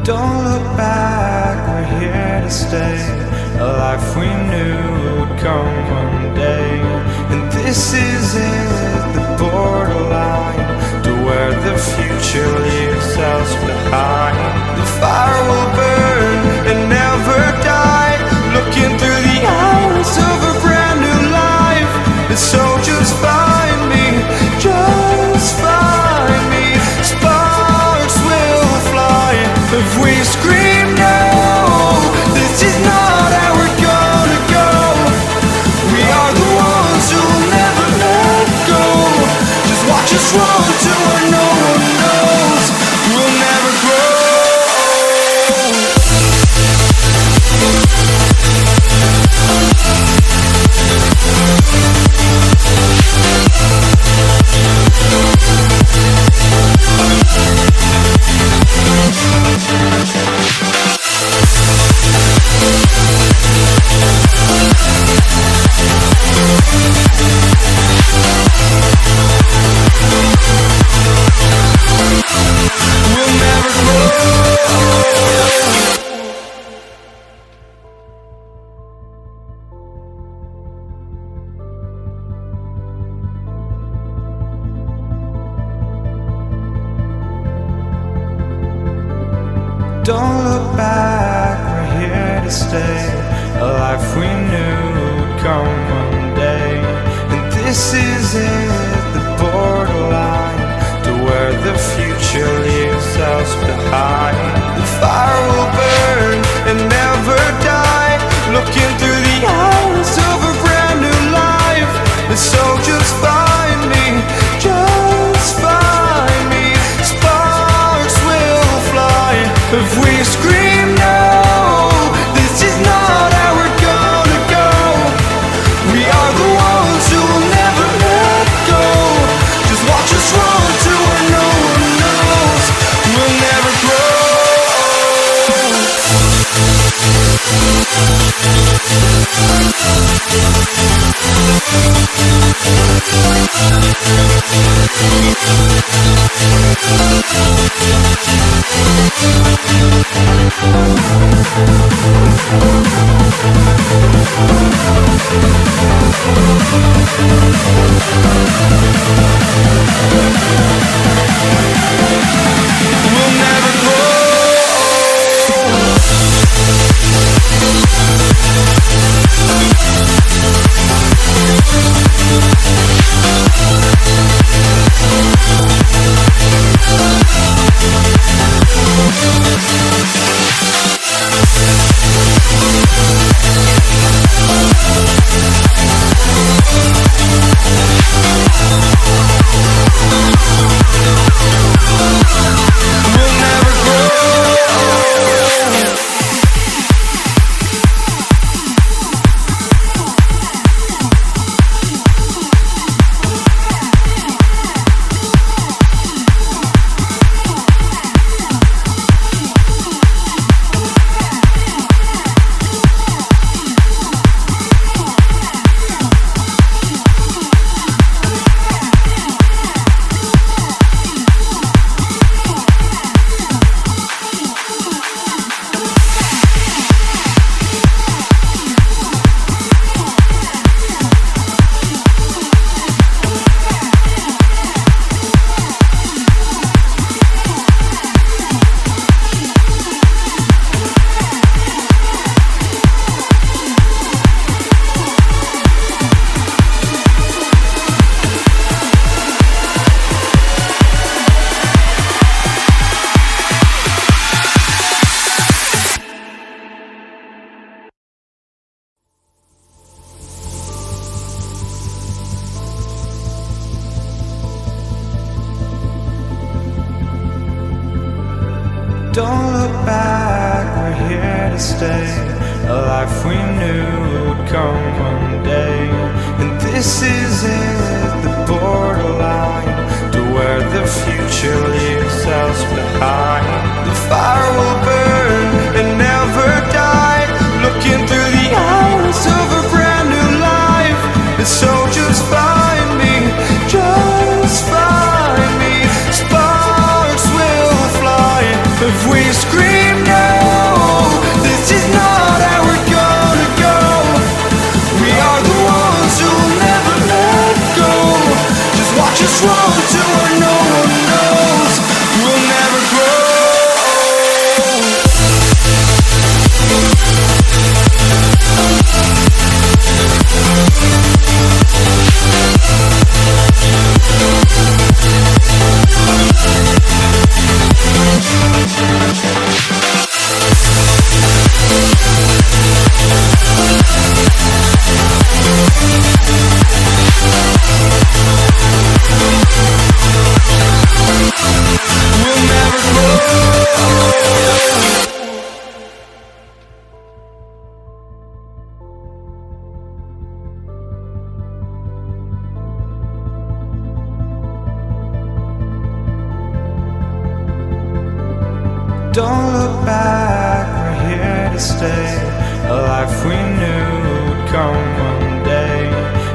Don't look back, we're here to stay. A life we knew would come one day. And this is it, the borderline to where the future leaves us behind. The fire will burn and never die, looking through the eyes of a brand new life. And so just find me, just find me. Sparks will fly if we scream no. This is not how we're gonna go. We are the ones who will never let go. Just watch us run to where no one knows. We'll never grow. We'll never grow. Don't look back, we're here to stay. A life we knew would come one day. And this is it, the borderline to where the future leaves us behind. The fire will burn and never die, looking through the eyes of a brand new life. And so just find me, just find me. Sparks will fly if we scream no. This is not how we're gonna go. We are the ones who will never let go. Just watch us run to where no one knows. We'll never grow. We'll never grow. We'll never grow. Don't look back, we're here to stay. A life we knew would come one day. And this is it, the borderline to where the future leaves us behind. The fire will burn and never die, looking through the eyes of a brand new life. And so just find me, just find me. Sparks will fly if we scream Don't look back, we're here to stay. A life we knew would come one day.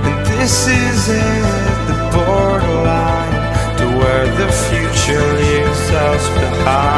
And this is it, the borderline to where the future leaves us behind.